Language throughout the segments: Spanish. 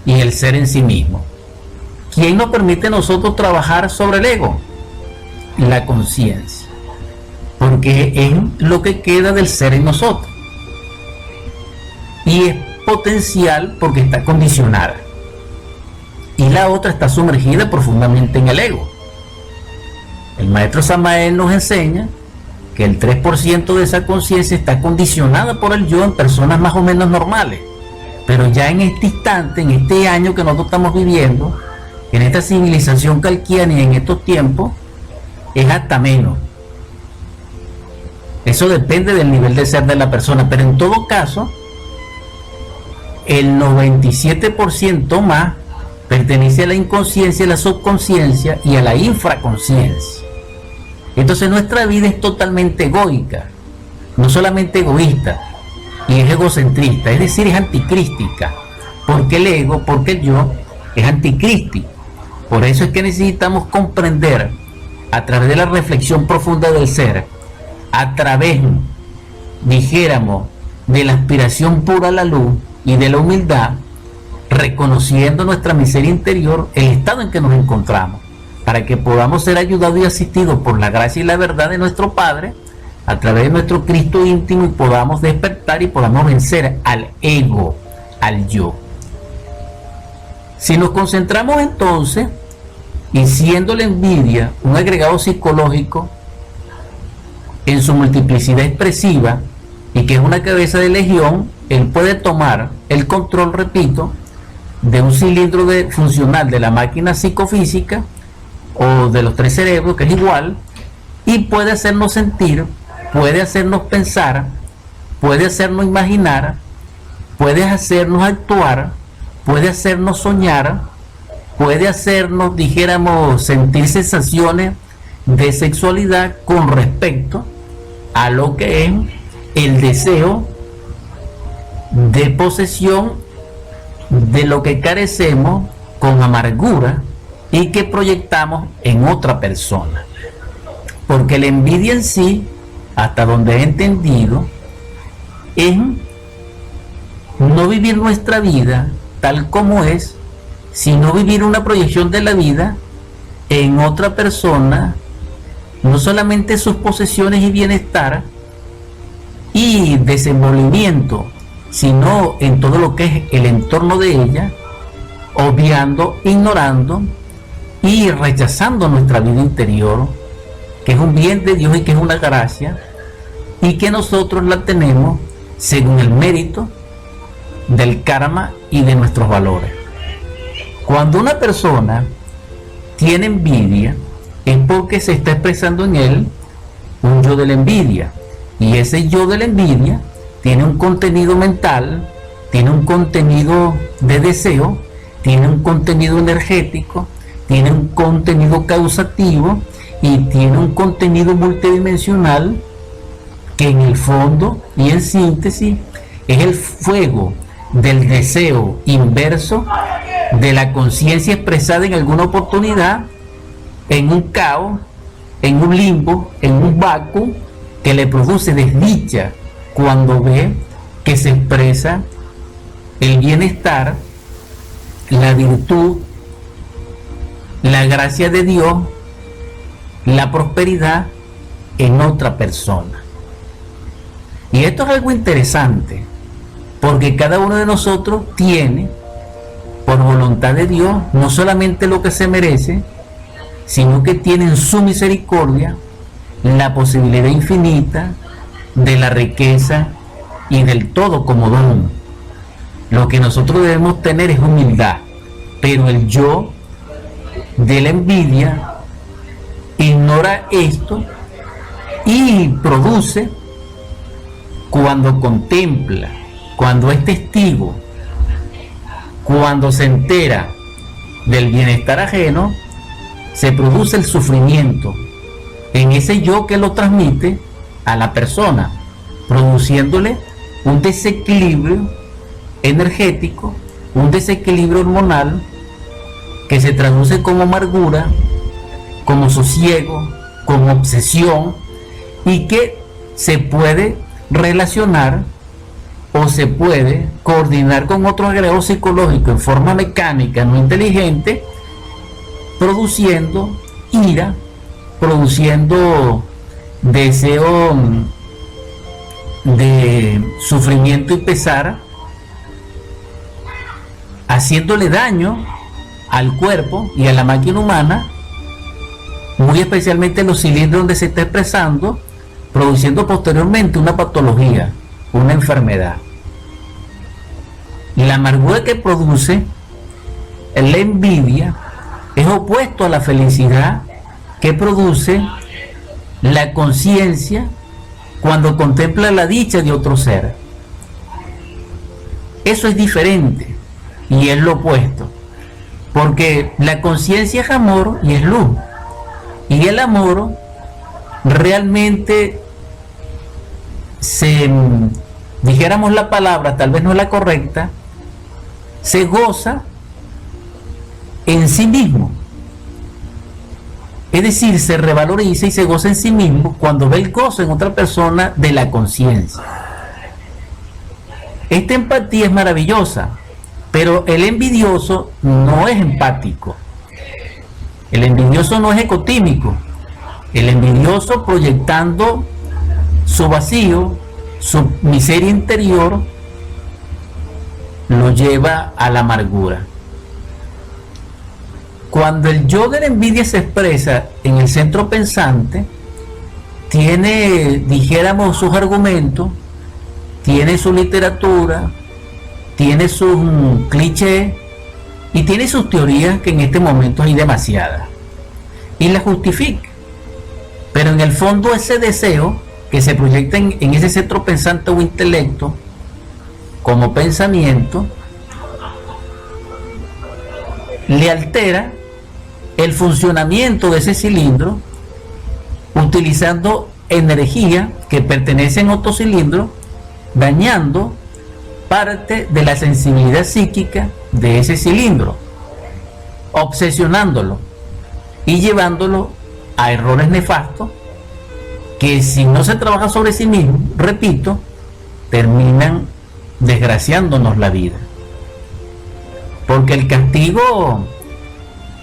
y el ser en sí mismo. ¿Quién nos permite a nosotros trabajar sobre el ego? La conciencia, porque es lo que queda del ser en nosotros y es potencial porque está condicionada, y la otra está sumergida profundamente en el ego. El maestro Samael nos enseña que el 3% de esa conciencia está condicionada por el yo en personas más o menos normales, pero ya en este instante, en este año que nosotros estamos viviendo, en esta civilización calquiana y en estos tiempos, es hasta menos. Eso depende del nivel de ser de la persona, pero en todo caso el 97% más pertenece a la inconsciencia, a la subconsciencia y a la infraconsciencia. Entonces nuestra vida es totalmente egoica, no solamente egoísta, y es egocentrista, es decir, es anticrística. Porque el ego, porque el yo es anticrístico. Por eso es que necesitamos comprender a través de la reflexión profunda del ser, a través, dijéramos, de la aspiración pura a la luz y de la humildad, reconociendo nuestra miseria interior, el estado en que nos encontramos, para que podamos ser ayudados y asistidos por la gracia y la verdad de nuestro Padre, a través de nuestro Cristo íntimo, y podamos despertar y podamos vencer al ego, al yo. Si nos concentramos entonces, y siendo la envidia un agregado psicológico en su multiplicidad expresiva, y que es una cabeza de legión, él puede tomar el control, repito, de un cilindro funcional de la máquina psicofísica o de los tres cerebros, que es igual, y puede hacernos sentir, puede hacernos pensar, puede hacernos imaginar, puede hacernos actuar, puede hacernos soñar, puede hacernos, dijéramos, sentir sensaciones de sexualidad con respecto a lo que es el deseo de posesión de lo que carecemos con amargura y que proyectamos en otra persona. Porque la envidia en sí, hasta donde he entendido, es no vivir nuestra vida tal como es, sino vivir una proyección de la vida en otra persona, no solamente sus posesiones y bienestar y desenvolvimiento, sino en todo lo que es el entorno de ella, obviando, ignorando y rechazando nuestra vida interior, que es un bien de Dios y que es una gracia, y que nosotros la tenemos según el mérito del karma y de nuestros valores. Cuando una persona tiene envidia, es porque se está expresando en él un yo de la envidia, y ese yo de la envidia tiene un contenido mental, tiene un contenido de deseo, tiene un contenido energético, tiene un contenido causativo y tiene un contenido multidimensional, que en el fondo y en síntesis es el fuego del deseo inverso de la conciencia expresada en alguna oportunidad, en un caos, en un limbo, en un vacuo, que le produce desdicha cuando ve que se expresa el bienestar, la virtud, la gracia de Dios, la prosperidad en otra persona. Y esto es algo interesante, porque cada uno de nosotros tiene, por voluntad de Dios, no solamente lo que se merece, sino que tiene en su misericordia la posibilidad infinita de la riqueza y del todo como don. Lo que nosotros debemos tener es humildad, pero el yo de la envidia ignora esto y produce, cuando contempla, cuando es testigo, cuando se entera del bienestar ajeno, se produce el sufrimiento en ese yo que lo transmite a la persona, produciéndole un desequilibrio energético, un desequilibrio hormonal que se traduce como amargura, como sosiego, como obsesión, y que se puede relacionar o se puede coordinar con otro agregado psicológico en forma mecánica, no inteligente, produciendo ira, produciendo deseo de sufrimiento y pesar, haciéndole daño al cuerpo y a la máquina humana, muy especialmente en los cilindros donde se está expresando, produciendo posteriormente una patología, una enfermedad. La amargura que produce la envidia es opuesto a la felicidad que produce la conciencia cuando contempla la dicha de otro ser. Eso es diferente y es lo opuesto, porque la conciencia es amor y es luz, y el amor realmente, dijéramos la palabra, tal vez no es la correcta, se goza en sí mismo. Es decir, se revaloriza y se goza en sí mismo cuando ve el gozo en otra persona de la conciencia. Esta empatía es maravillosa, pero el envidioso no es empático. El envidioso no es ecotímico. El envidioso, proyectando su vacío, su miseria interior, lo lleva a la amargura. Cuando el yo de la envidia se expresa en el centro pensante, tiene, dijéramos, sus argumentos, tiene su literatura, tiene sus clichés y tiene sus teorías, que en este momento hay demasiadas, y las justifica. Pero en el fondo ese deseo que se proyecta en ese centro pensante o intelecto como pensamiento, le altera el funcionamiento de ese cilindro, utilizando energía que pertenece a otro cilindro, dañando parte de la sensibilidad psíquica de ese cilindro, obsesionándolo y llevándolo a errores nefastos que, si no se trabaja sobre sí mismo, repito, terminan desgraciándonos la vida. Porque el castigo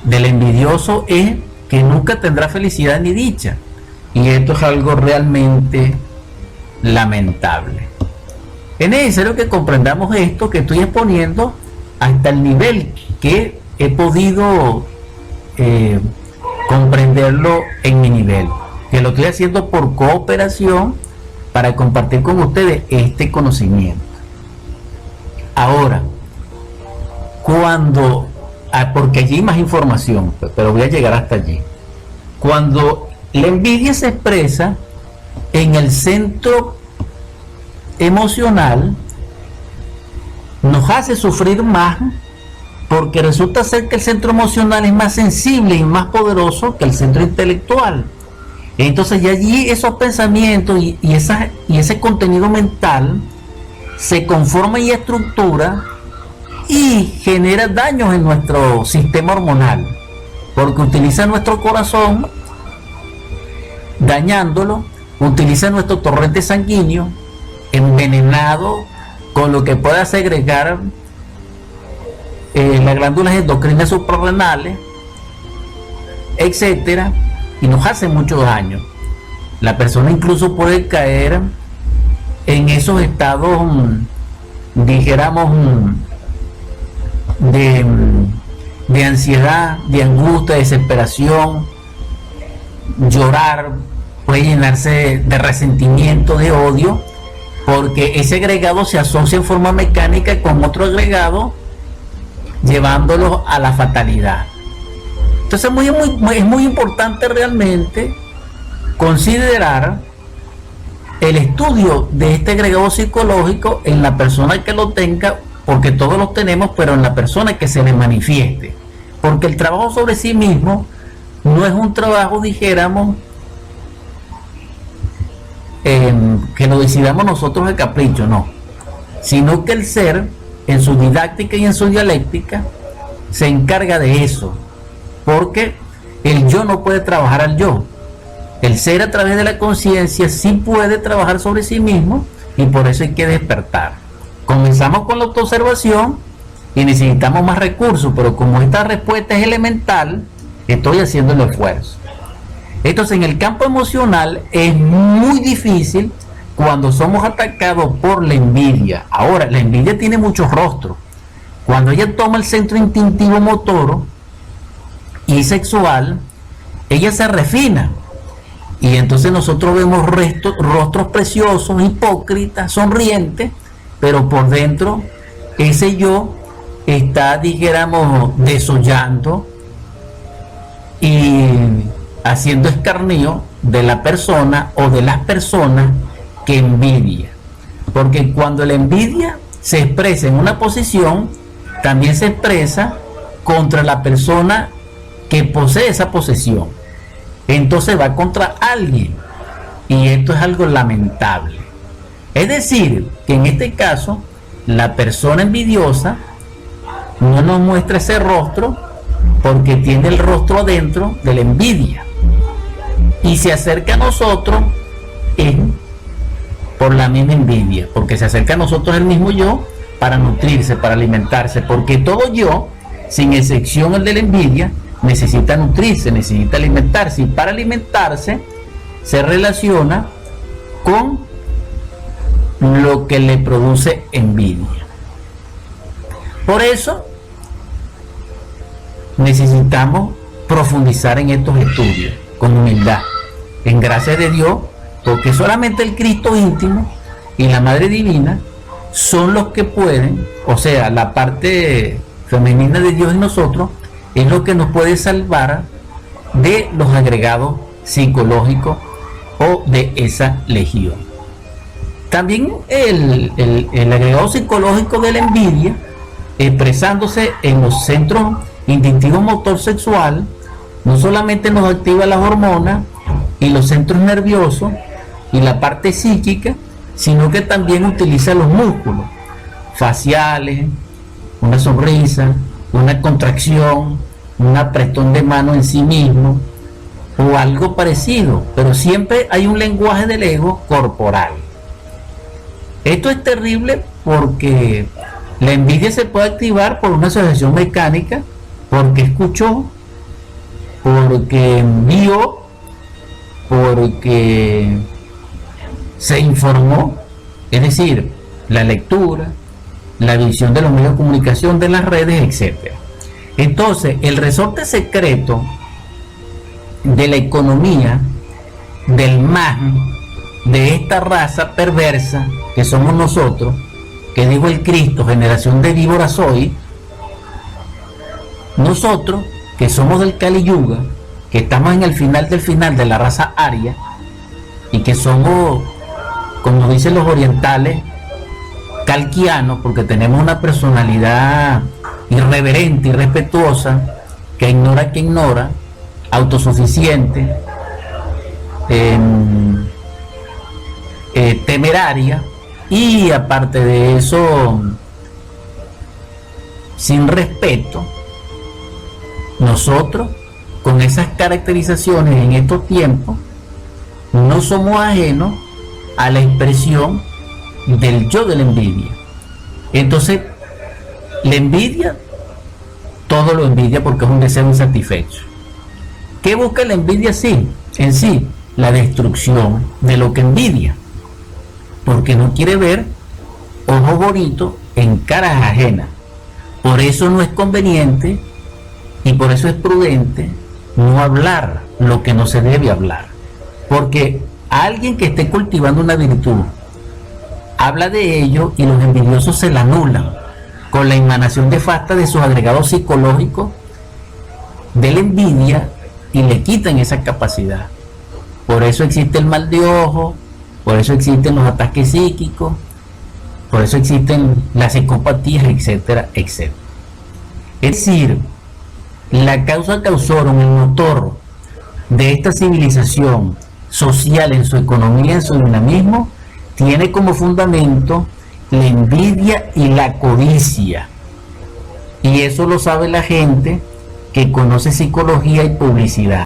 del envidioso es que nunca tendrá felicidad ni dicha, y esto es algo realmente lamentable. Es necesario que comprendamos esto que estoy exponiendo hasta el nivel que he podido comprenderlo en mi nivel, que lo estoy haciendo por cooperación para compartir con ustedes este conocimiento. Ahora, cuando, porque allí hay más información, pero voy a llegar hasta allí. Cuando la envidia se expresa en el centro emocional, nos hace sufrir más, porque resulta ser que el centro emocional es más sensible y más poderoso que el centro intelectual. Entonces ya allí esos pensamientos y ese contenido mental se conforma y estructura y genera daños en nuestro sistema hormonal, porque utiliza nuestro corazón, dañándolo, utiliza nuestro torrente sanguíneo envenenado con lo que pueda segregar las glándulas endocrinas suprarrenales, etcétera, y nos hace mucho daño. La persona incluso puede caer en esos estados, dijéramos, de ansiedad, de angustia, de desesperación, llorar, puede llenarse de resentimiento, de odio, porque ese agregado se asocia en forma mecánica con otro agregado, llevándolo a la fatalidad. Entonces es muy importante realmente considerar el estudio de este agregado psicológico en la persona que lo tenga, porque todos los tenemos, pero en la persona que se le manifieste, porque el trabajo sobre sí mismo no es un trabajo, dijéramos, que lo decidamos nosotros de capricho, no, sino que el ser, en su didáctica y en su dialéctica, se encarga de eso, porque el yo no puede trabajar al yo. El ser, a través de la conciencia, sí puede trabajar sobre sí mismo, y por eso hay que despertar. Comenzamos con la autoobservación y necesitamos más recursos, pero como esta respuesta es elemental, estoy haciendo el esfuerzo. Entonces, en el campo emocional es muy difícil cuando somos atacados por la envidia. Ahora, la envidia tiene muchos rostros. Cuando ella toma el centro instintivo motor y sexual, ella se refina. Y entonces nosotros vemos rostros preciosos, hipócritas, sonrientes, pero por dentro ese yo está, dijéramos, desollando y haciendo escarnio de la persona o de las personas que envidia. Porque cuando la envidia se expresa en una posición, también se expresa contra la persona que posee esa posesión. Entonces va contra alguien. Y esto es algo lamentable. Es decir, que en este caso, la persona envidiosa no nos muestra ese rostro porque tiene el rostro adentro de la envidia. Y se acerca a nosotros por la misma envidia, porque se acerca a nosotros el mismo yo para nutrirse, para alimentarse, porque todo yo, sin excepción el de la envidia, necesita nutrirse, necesita alimentarse, y para alimentarse se relaciona con lo que le produce envidia. Por eso necesitamos profundizar en estos estudios con humildad, en gracia de Dios, porque solamente el Cristo íntimo y la Madre Divina son los que pueden, o sea, la parte femenina de Dios en nosotros es lo que nos puede salvar de los agregados psicológicos o de esa legión. También el agregado psicológico de la envidia, expresándose en los centros instintivos motor sexual, no solamente nos activa las hormonas y los centros nerviosos y la parte psíquica, sino que también utiliza los músculos faciales, una sonrisa, una contracción, un apretón de mano en sí mismo o algo parecido, pero siempre hay un lenguaje del ego corporal. Esto es terrible porque la envidia se puede activar por una asociación mecánica, porque escuchó, porque vio, porque se informó, es decir, la lectura, la visión de los medios de comunicación, de las redes, etc. Entonces, el resorte secreto de la economía, del mal, de esta raza perversa que somos nosotros, que dijo el Cristo, generación de víboras soy, nosotros que somos del Kali Yuga, que estamos en el final del final de la raza aria y que somos, como dicen los orientales, calquianos, porque tenemos una personalidad irreverente y respetuosa, que ignora que ignora, autosuficiente, temeraria, y aparte de eso, sin respeto. Nosotros, con esas caracterizaciones en estos tiempos, no somos ajenos a la expresión del yo de la envidia. Entonces, la envidia, todo lo envidia porque es un deseo insatisfecho. ¿Qué busca la envidia en sí? La destrucción de lo que envidia, porque no quiere ver ojos bonitos en caras ajenas. Por eso no es conveniente y por eso es prudente no hablar lo que no se debe hablar, porque alguien que esté cultivando una virtud habla de ello y los envidiosos se la anulan con la emanación de fasta de sus agregados psicológicos de la envidia y le quitan esa capacidad. Por eso existe el mal de ojo, por eso existen los ataques psíquicos, por eso existen las psicopatías, etcétera, etcétera. Es decir, la causa causaron, el motor de esta civilización social en su economía, en su dinamismo, tiene como fundamento la envidia y la codicia. Y eso lo sabe la gente que conoce psicología y publicidad.